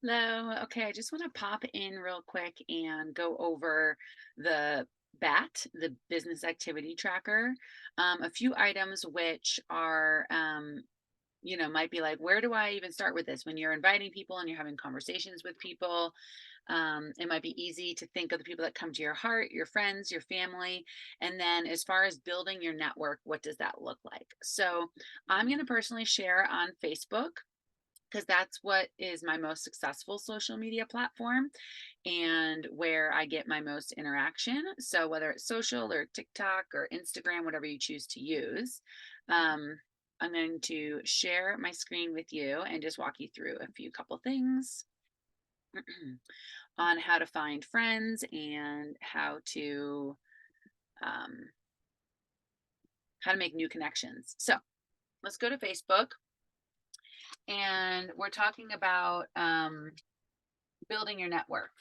Hello. Okay, I just want to pop in real quick and go over the BAT, the business activity tracker. A few items which are, might be like, where do I even start with this? When you're inviting people and you're having conversations with people, it might be easy to think of the people that come to your heart, your friends, your family. And then as far as building your network, what does that look like? So I'm going to personally share on Facebook because that's what is my most successful social media platform and where I get my most interaction. So, whether it's social or TikTok or Instagram, whatever you choose to use, I'm going to share my screen with you and just walk you through a few couple things on how to find friends and um, how to make new connections. So, let's go to Facebook, and we're talking about building your network,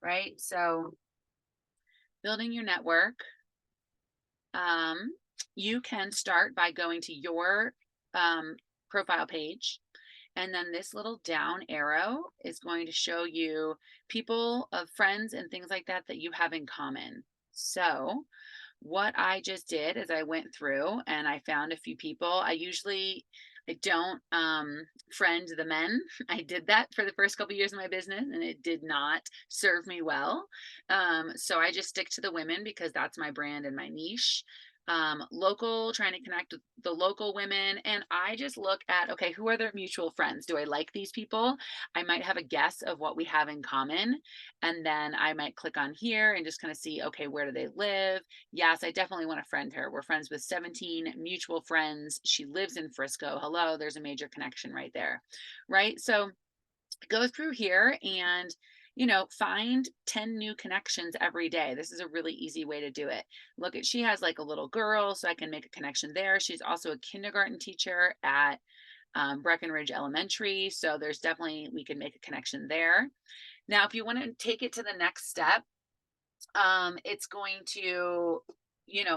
right? So, building your network, um, you can start by going to your profile page. And then this little down arrow is going to show you people of friends and things like that that you have in common. So, what I just did is I went through and I found a few people. I don't friend the men. I did that for the first couple of years of my business and it did not serve me well. So I just stick to the women because that's my brand and my niche. Local, trying to connect with the local women. And I just look at, okay, who are their mutual friends? Do I like these people? I might have a guess of what we have in common. And then I might click on here and just kind of see, okay, where do they live? Yes, I definitely want to friend her. We're friends with 17 mutual friends. She lives in Frisco. Hello, there's a major connection right there. Right. So go through here and find 10 new connections every day. This is a really easy way to do it. Look at, she has like a little girl, so I can make a connection there. She's also a kindergarten teacher at Breckenridge Elementary, so there's definitely, we can make a connection there. Now if you want to take it to the next step, it's going to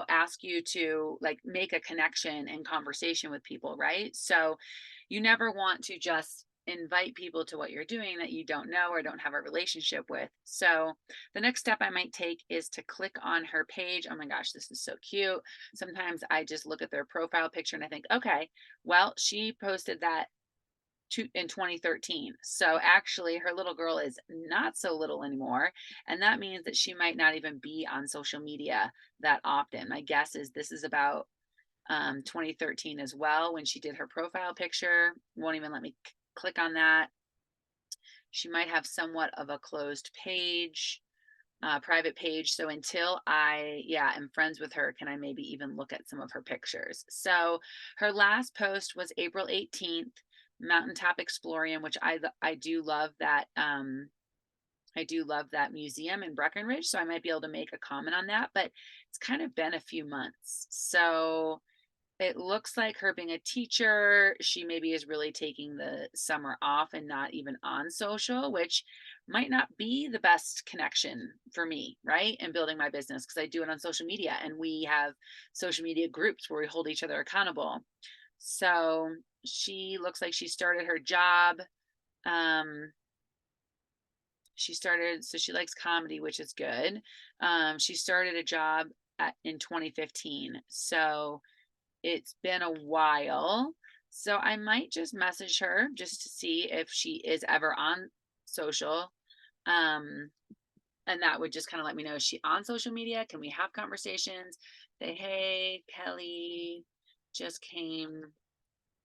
ask you to like make a connection and conversation with people, right? So you never want to just invite people to what you're doing that you don't know or don't have a relationship with. So the next step I might take is to click on her page. Oh my gosh, this is so cute. Sometimes I just look at their profile picture and I think, okay, well, she posted that in 2013. So actually, her little girl is not so little anymore. And that means that she might not even be on social media that often. My guess is this is about 2013 as well when she did her profile picture. Won't even let me click on that. She might have somewhat of a closed page, private page. So until am friends with her, can I maybe even look at some of her pictures? So her last post was April 18th, Mountaintop Explorium, which I do love that. I do love that museum in Breckenridge, so I might be able to make a comment on that, but it's kind of been a few months. So it looks like her being a teacher, she maybe is really taking the summer off and not even on social, which might not be the best connection for me, right? And building my business because I do it on social media and we have social media groups where we hold each other accountable. So she looks like she started her job. Um, so she likes comedy, which is good. She started a job in 2015. So it's been a while. So I might just message her just to see if she is ever on social. Um, and that would just kind of let me know, is she on social media? Can we have conversations? Say, hey, Kelly, just came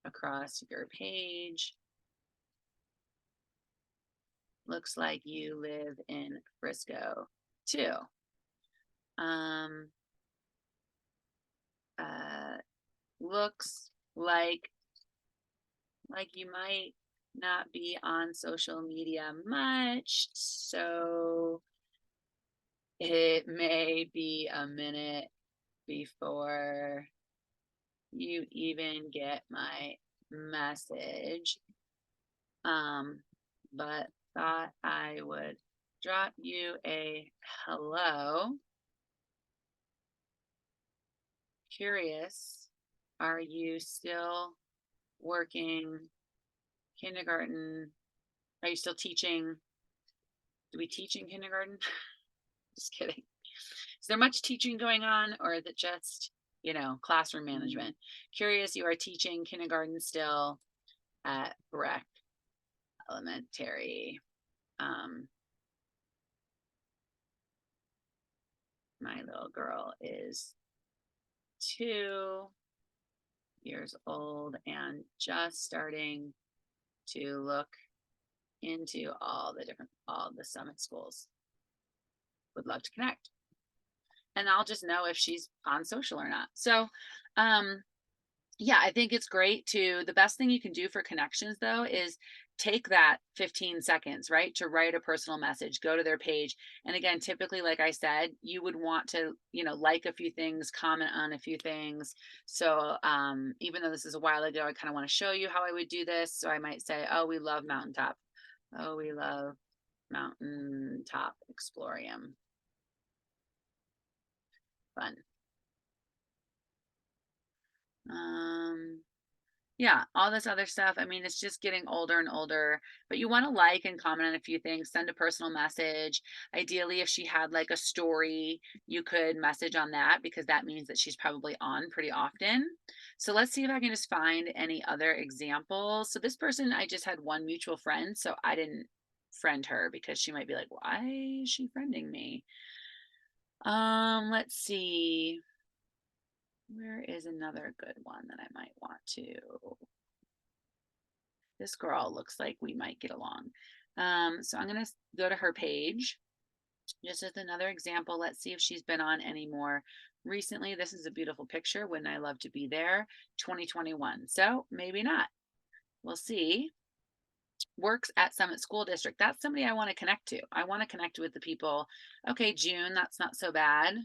across your page. Looks like you live in Frisco too. Um, uh, looks like you might not be on social media much, so it may be a minute before you even get my message. Um, but thought I would drop you a hello. Curious, are you still working kindergarten Are you still teaching? Do we teach in kindergarten? Just kidding. Is there much teaching going on, or is it just, classroom management? Curious, you are teaching kindergarten still at Breck Elementary. My little girl is 2 years old and just starting to look into all the summit schools. Would love to connect. And I'll just know if she's on social or not. So, yeah, I think it's great the best thing you can do for connections though is take that 15 seconds, right? To write a personal message, go to their page. And again, typically, like I said, you would want to, like a few things, comment on a few things. So, even though this is a while ago, I kind of want to show you how I would do this. So I might say, oh, we love Mountaintop. Oh, we love Mountaintop Explorium. Fun. Yeah, all this other stuff. I mean, it's just getting older and older, but you want to like and comment on a few things, send a personal message. Ideally, if she had like a story, you could message on that because that means that she's probably on pretty often. So let's see if I can just find any other examples. So this person, I just had one mutual friend, so I didn't friend her because she might be like, why is she friending me? Let's see. Where is another good one that I might want to? This girl looks like we might get along. So I'm going to go to her page. Just as another example, let's see if she's been on any more recently. This is a beautiful picture. Wouldn't I love to be there? 2021. So maybe not. We'll see. Works at Summit School District. That's somebody I want to connect to. I want to connect with the people. Okay, June, that's not so bad.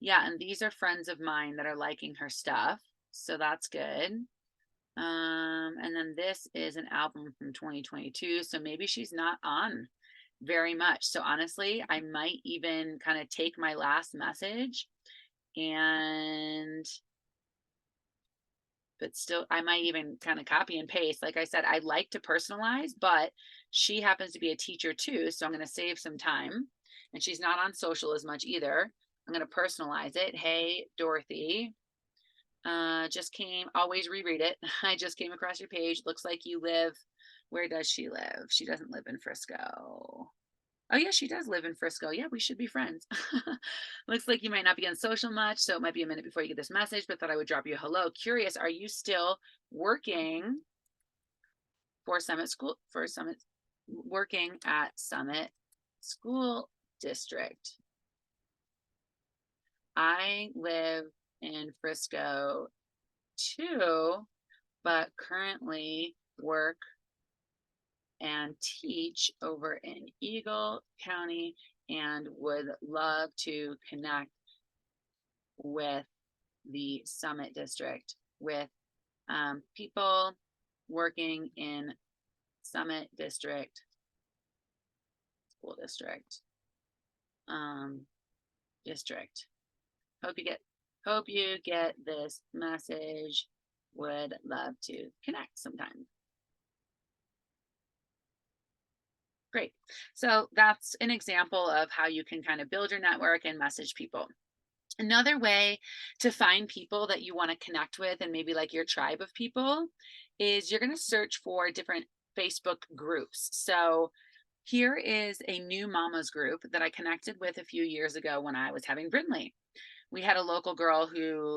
Yeah, and these are friends of mine that are liking her stuff. So that's good. And then this is an album from 2022. So maybe she's not on very much. So honestly, I might even kind of take my last message but still, I might even kind of copy and paste. Like I said, I like to personalize, but she happens to be a teacher too. So I'm going to save some time, and she's not on social as much either. I'm going to personalize it. Hey, Dorothy, always reread it. I just came across your page. Looks like you live. Where does she live? She doesn't live in Frisco. Oh yeah, she does live in Frisco. Yeah, we should be friends. Looks like you might not be on social much, so it might be a minute before you get this message, but thought I would drop you a hello. Curious, are you still working working at Summit School District? I live in Frisco too, but currently work and teach over in Eagle County and would love to connect with the Summit District with people working in Summit District School District district. Hope you get this message. Would love to connect sometime. Great. So that's an example of how you can kind of build your network and message people. Another way to find people that you want to connect with and maybe like your tribe of people is you're going to search for different Facebook groups. So here is a new mamas group that I connected with a few years ago when I was having Brindley. We had a local girl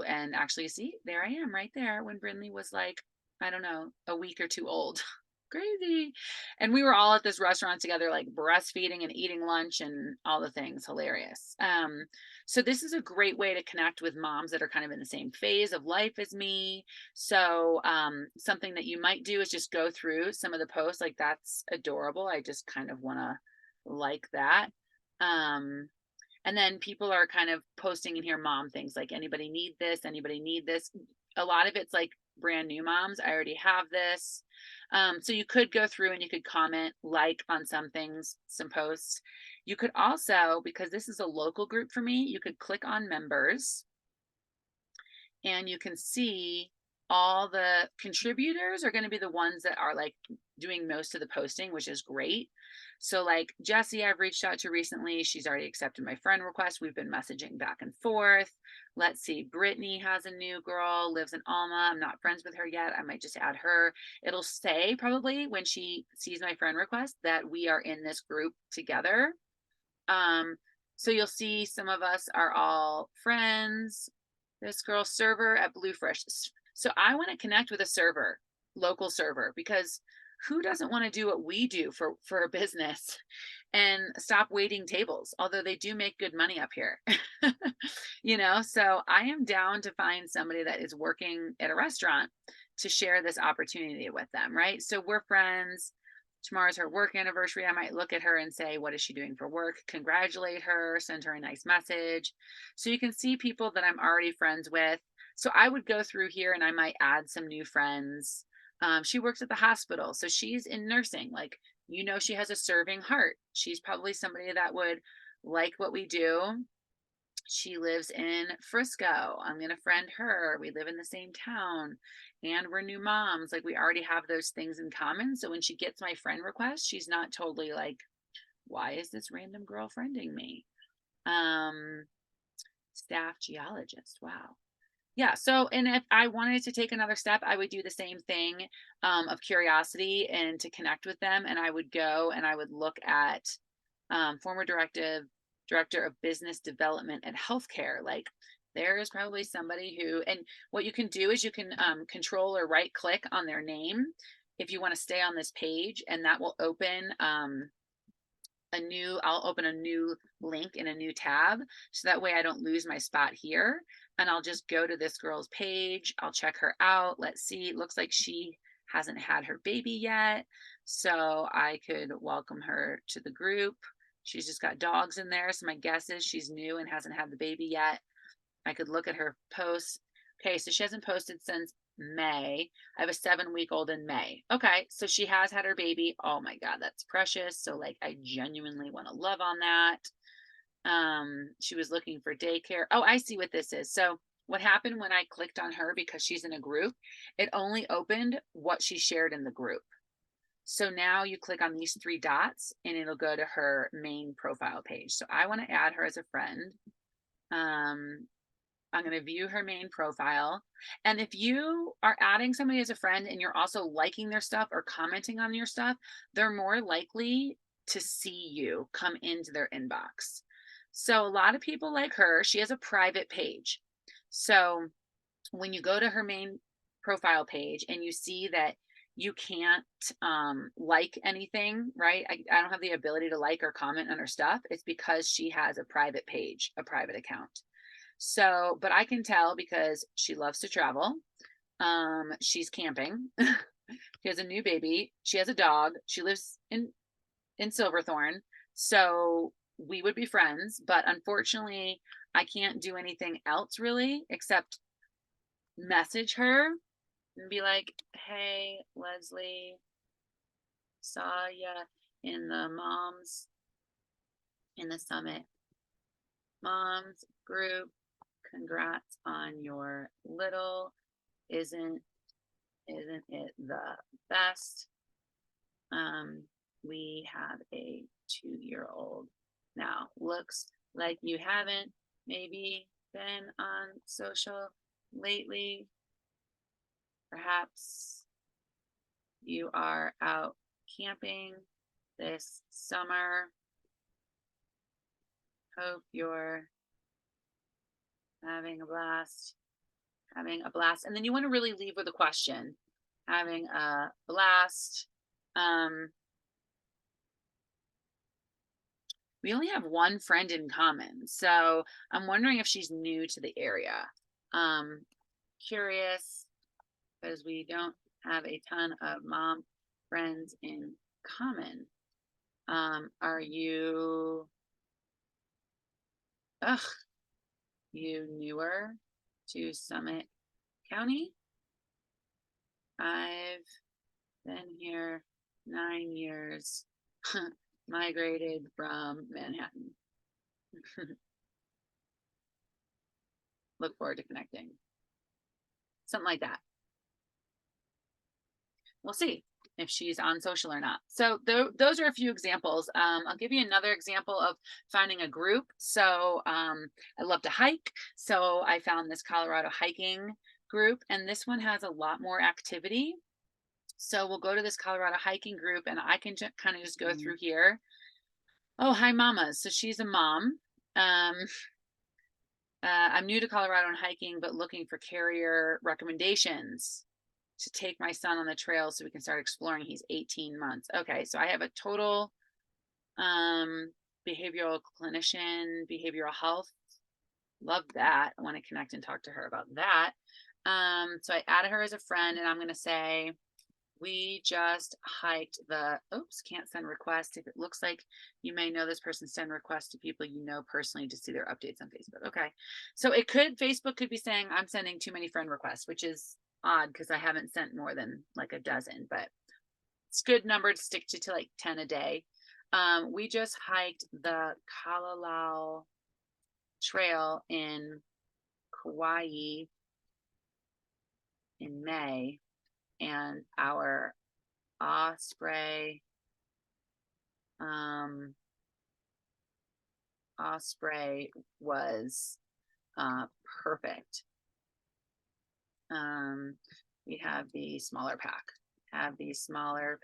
and actually, see, there I am right there when Brindley was like, I don't know, a week or two old. Crazy. And we were all at this restaurant together, like breastfeeding and eating lunch and all the things. Hilarious. So this is a great way to connect with moms that are kind of in the same phase of life as me. So something that you might do is just go through some of the posts. Like, that's adorable. I just kind of want to like that. And then people are kind of posting in here mom things like, anybody need this? Anybody need this? A lot of it's like brand new moms. I already have this. So you could go through and you could comment, like on some things, some posts. You could also, because this is a local group for me, you could click on members and you can see all the contributors are going to be the ones that are like doing most of the posting, which is great. So like Jessie, I've reached out to recently. She's already accepted my friend request. We've been messaging back and forth. Let's see. Brittany has a new girl, lives in Alma. I'm not friends with her yet. I might just add her. It'll say probably when she sees my friend request that we are in this group together. So you'll see some of us are all friends. This girl server at Bluefresh. So I want to connect with a server, local server, because who doesn't want to do what we do for a business and stop waiting tables? Although they do make good money up here, So I am down to find somebody that is working at a restaurant to share this opportunity with them, right? So we're friends. Tomorrow's her work anniversary. I might look at her and say, what is she doing for work? Congratulate her, send her a nice message. So you can see people that I'm already friends with. So I would go through here and I might add some new friends. She works at the hospital, so she's in nursing. Like, she has a serving heart. She's probably somebody that would like what we do. She lives in Frisco. I'm going to friend her. We live in the same town and we're new moms. Like, we already have those things in common. So when she gets my friend request, she's not totally like, why is this random girl friending me? Staff geologist. Wow. Yeah. So, and if I wanted to take another step, I would do the same thing of curiosity and to connect with them. And I would go and I would look at former director of business development and healthcare. Like, there is probably somebody who, and what you can do is you can control or right click on their name if you want to stay on this page, and that will open I'll open a new link in a new tab. So that way I don't lose my spot here. And I'll just go to this girl's page. I'll check her out. Let's see. It looks like she hasn't had her baby yet. So I could welcome her to the group. She's just got dogs in there. So my guess is she's new and hasn't had the baby yet. I could look at her posts. Okay, so she hasn't posted since May. I have a 7-week-old in May. Okay, so she has had her baby. Oh my God, that's precious. So like, I genuinely want to love on that. She was looking for daycare. Oh, I see what this is. So what happened when I clicked on her, because she's in a group, it only opened what she shared in the group. So now you click on these 3 dots and it'll go to her main profile page. So I want to add her as a friend. I'm going to view her main profile. And if you are adding somebody as a friend and you're also liking their stuff or commenting on your stuff, they're more likely to see you come into their inbox. So a lot of people like her. She has a private page. So when you go to her main profile page and you see that you can't like anything, right? I don't have the ability to like or comment on her stuff. It's because she has a private page, a private account. So, but I can tell because she loves to travel. She's camping. She has a new baby. She has a dog. She lives in Silverthorne. So we would be friends, but unfortunately, I can't do anything else really except message her and be like, "Hey, Leslie, saw ya in the summit moms group. Congrats on your little. Isn't it the best? We have a 2-year-old now. Looks like you haven't maybe been on social lately. Perhaps you are out camping this summer. Hope you're having a blast. And then you want to really leave with a question. Having a blast. We only have one friend in common, so I'm wondering if she's new to the area. Curious, because we don't have a ton of mom friends in common. Are you you newer to Summit County? I've been here 9 years. Migrated from Manhattan. Look forward to connecting. Something like that. we'll see if she's on social or not. So those are a few examples. I'll give you another example of finding a group. So I love to hike. So I found this Colorado hiking group, and this one has a lot more activity. So we'll go to this Colorado hiking group, and I can kind of just go through here. Oh, hi, mamas. So she's a mom. I'm new to Colorado and hiking, but looking for carrier recommendations to take my son on the trail so we can start exploring. He's 18 months. Okay, so I have a total behavioral clinician, behavioral health. Love that. I want to connect and talk to her about that. So I added her as a friend, and I'm going to say, we just hiked the, oops, can't send requests. If it looks like you may know this person, send requests to people you know personally to see their updates on Facebook. Okay. So Facebook could be saying I'm sending too many friend requests, which is odd because I haven't sent more than like a dozen, but it's a good number to stick to like 10 a day. We just hiked the Kalalau Trail in Kauai in May, and our Osprey was perfect. We have the smaller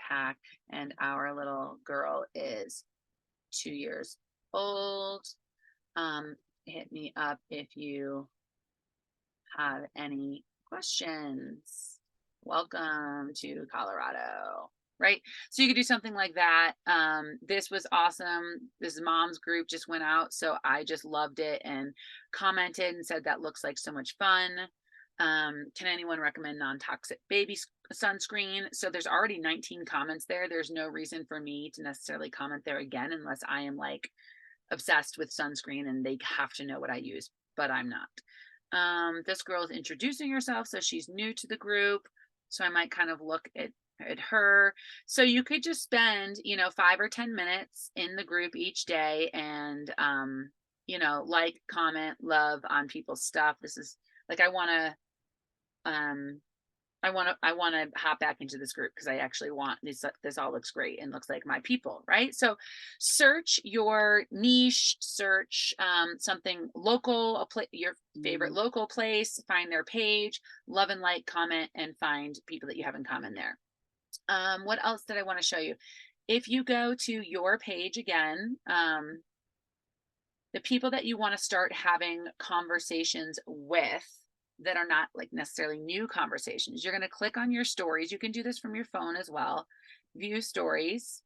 pack, and our little girl is 2 years old. Hit me up if you have any questions. Welcome to Colorado. Right. So you could do something like that. This was awesome. This mom's group just went out. So I just loved it and commented and said, that looks like so much fun. Can anyone recommend non-toxic baby sunscreen? So there's already 19 comments there. There's no reason for me to necessarily comment there again, unless I am like obsessed with sunscreen and they have to know what I use, but I'm not. This girl is introducing herself. So she's new to the group. So I might kind of look at her. So you could just spend, 5 or 10 minutes in the group each day and, like, comment, love on people's stuff. This is like, I want to hop back into this group because I actually want this all looks great and looks like my people, right? So search your niche, search something local, your favorite local place, find their page, love and like, comment, and find people that you have in common there. What else did I want to show you? If you go to your page again, the people that you want to start having conversations with that are not like necessarily new conversations, you're going to click on your stories. You can do this from your phone as well. View stories.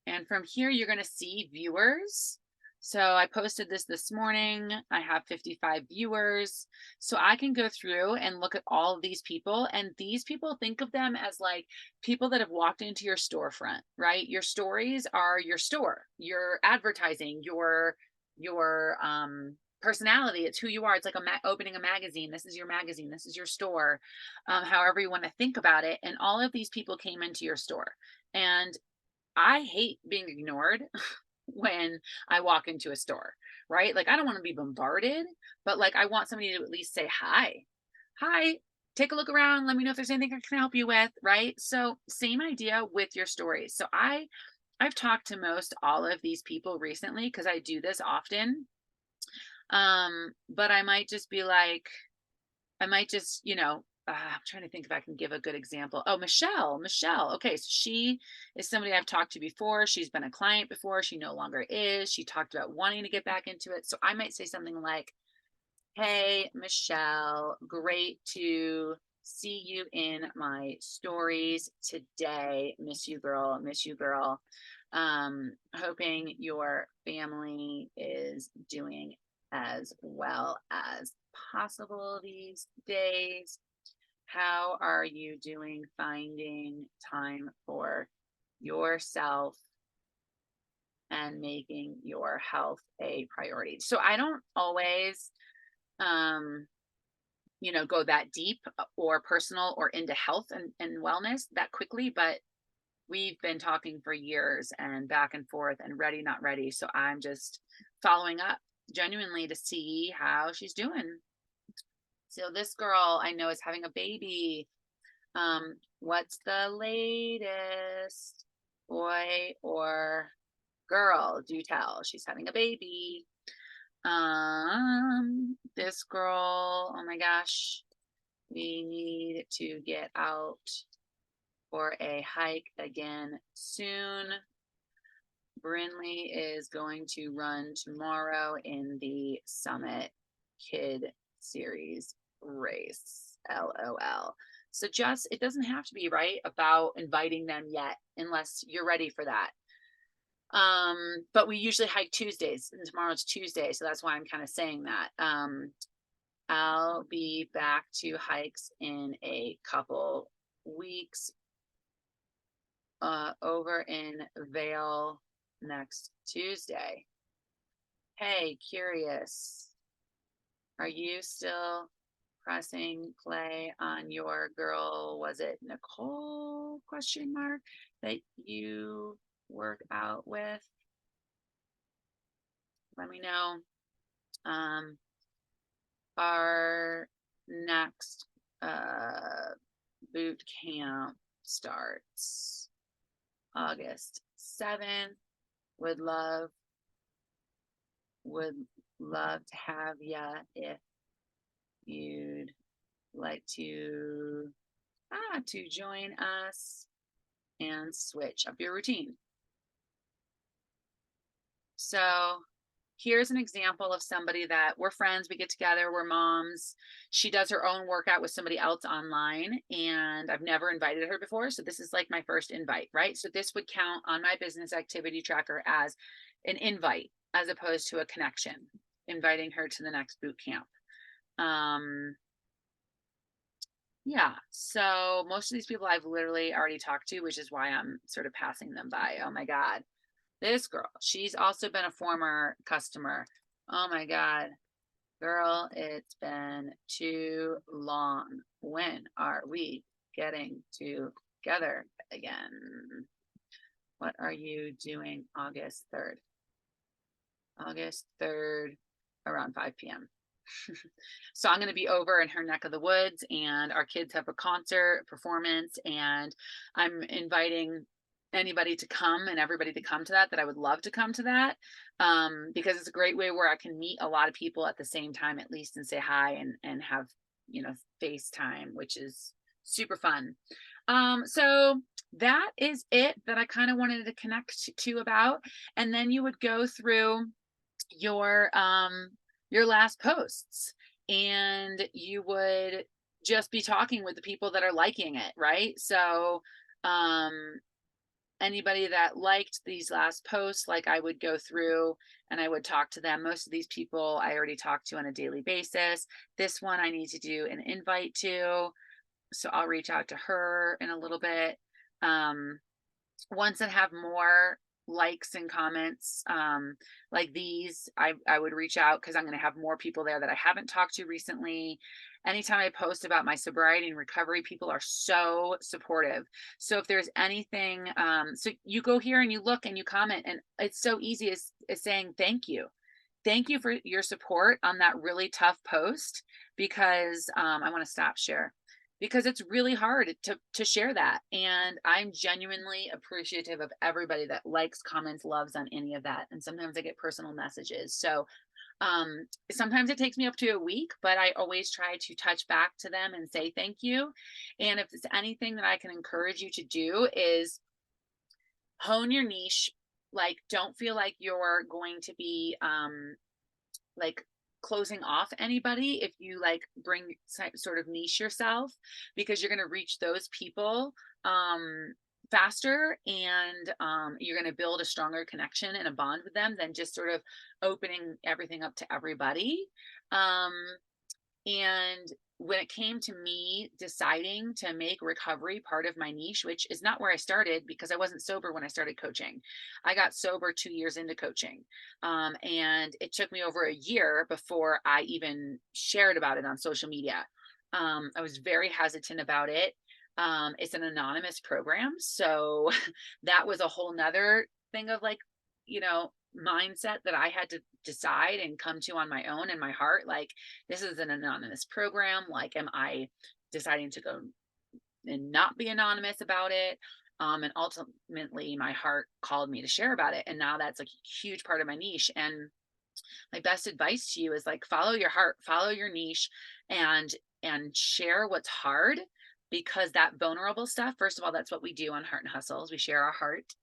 And from here, you're going to see viewers. So I posted this morning. I have 55 viewers. So I can go through and look at all of these people. And these people, think of them as like people that have walked into your storefront, right? Your stories are your store, your advertising, your personality. It's who you are. It's like opening a magazine. This is your magazine. This is your store. However you want to think about it. And all of these people came into your store. And I hate being ignored when I walk into a store, right? Like, I don't want to be bombarded, but like, I want somebody to at least say, hi, take a look around. Let me know if there's anything I can help you with. Right. So same idea with your stories. So I've talked to most all of these people recently because I do this often. But I might just be like, I'm trying to think if I can give a good example. Oh, Michelle. Okay. So she is somebody I've talked to before. She's been a client before. She no longer is. She talked about wanting to get back into it. So I might say something like, hey, Michelle, great to see you in my stories today. Miss you, girl. Hoping your family is doing as well as possible these days. How are you doing finding time for yourself and making your health a priority? So I don't always, go that deep or personal or into health and wellness that quickly, but we've been talking for years and back and forth and ready, not ready. So I'm just following up genuinely to see how she's doing. So this girl I know is having a baby. What's the latest? Boy or girl? Do tell. She's having a baby. This girl, oh my gosh, we need to get out for a hike again soon. Brinley is going to run tomorrow in the Summit Kid Series race. LOL. So just, it doesn't have to be right about inviting them yet, unless you're ready for that. But we usually hike Tuesdays, and tomorrow's Tuesday, so that's why I'm kind of saying that. I'll be back to hikes in a couple weeks, over in Vale next Tuesday. Hey, curious, are you still pressing play on your girl, was it Nicole, question mark, that you work out with? Let me know. Our next boot camp starts August 7th. Would love to have ya if you'd like to join us and switch up your routine. So here's an example of somebody that we're friends, we get together, we're moms. She does her own workout with somebody else online, and I've never invited her before. So this is like my first invite, right? So this would count on my business activity tracker as an invite, as opposed to a connection, inviting her to the next boot camp. Yeah, so most of these people I've literally already talked to, which is why I'm sort of passing them by. Oh my God. This girl, she's also been a former customer. Oh my God, girl, it's been too long. When are we getting together again? What are you doing August 3rd? August 3rd around 5 p.m. So I'm going to be over in her neck of the woods, and our kids have a concert performance, and I'm inviting anybody to come and everybody to come to that I would love to come to that, because it's a great way where I can meet a lot of people at the same time, at least, and say hi and have, FaceTime, which is super fun. So that is it that I kind of wanted to connect to about. And then you would go through your last posts, and you would just be talking with the people that are liking it, right? So anybody that liked these last posts, like, I would go through and I would talk to them. Most of these people I already talk to on a daily basis. This one I need to do an invite to, so I'll reach out to her in a little bit. Ones that have more likes and comments, like these, I would reach out, because I'm going to have more people there that I haven't talked to recently. Anytime I post about my sobriety and recovery, people are so supportive. So if there's anything, so you go here and you look and you comment, and it's so easy as saying thank you. Thank you for your support on that really tough post, because I want to stop share, because it's really hard to share that. And I'm genuinely appreciative of everybody that likes, comments, loves on any of that. And sometimes I get personal messages. So sometimes it takes me up to a week, but I always try to touch back to them and say thank you. And if there's anything that I can encourage you to do, is hone your niche. Like, don't feel like you're going to be like closing off anybody if you like bring sort of niche yourself, because you're going to reach those people faster, and you're going to build a stronger connection and a bond with them than just sort of opening everything up to everybody. And when it came to me deciding to make recovery part of my niche, which is not where I started, because I wasn't sober when I started coaching. I got sober 2 years into coaching. And it took me over a year before I even shared about it on social media. I was very hesitant about it. It's an anonymous program. So that was a whole nother thing of like, mindset that I had to decide and come to on my own in my heart. Like, this is an anonymous program. Like, am I deciding to go and not be anonymous about it. And ultimately my heart called me to share about it. And now that's like a huge part of my niche. And my best advice to you is like, follow your heart, follow your niche, and share what's hard, because that vulnerable stuff, first of all, that's what we do on Heart and Hustles. We share our heart.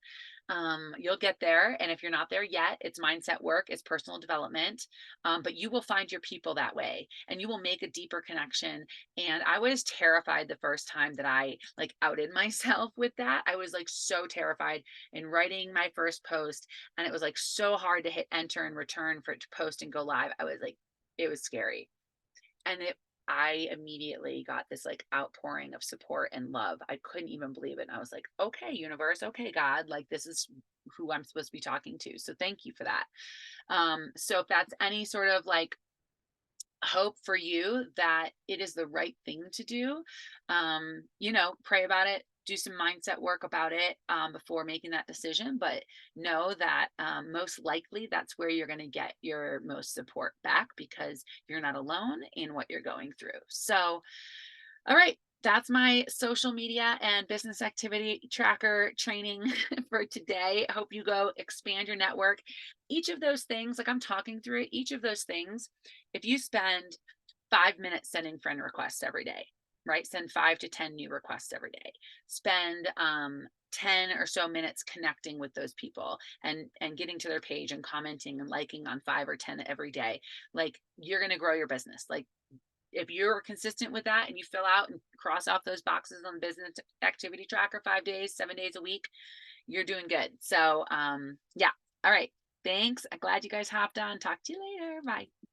You'll get there. And if you're not there yet, it's mindset work, it's personal development. But you will find your people that way, and you will make a deeper connection. And I was terrified the first time that I like outed myself with that. I was like so terrified in writing my first post. And it was like so hard to hit enter and return for it to post and go live. I was like, it was scary. And I immediately got this like outpouring of support and love. I couldn't even believe it. And I was like, okay, universe, okay, God, like this is who I'm supposed to be talking to. So thank you for that. So if that's any sort of like hope for you that it is the right thing to do, pray about it, do some mindset work about it before making that decision. But know that most likely that's where you're going to get your most support back, because you're not alone in what you're going through. So, all right. That's my social media and business activity tracker training for today. I hope you go expand your network. Each of those things, like I'm talking through it, each of those things, if you spend 5 minutes sending friend requests every day, right? Send 5 to 10 new requests every day. Spend 10 or so minutes connecting with those people and getting to their page and commenting and liking on 5 or 10 every day. Like, you're going to grow your business. Like, if you're consistent with that and you fill out and cross off those boxes on the business activity tracker 5 days, 7 days a week, you're doing good. So yeah. All right. Thanks. I'm glad you guys hopped on. Talk to you later. Bye.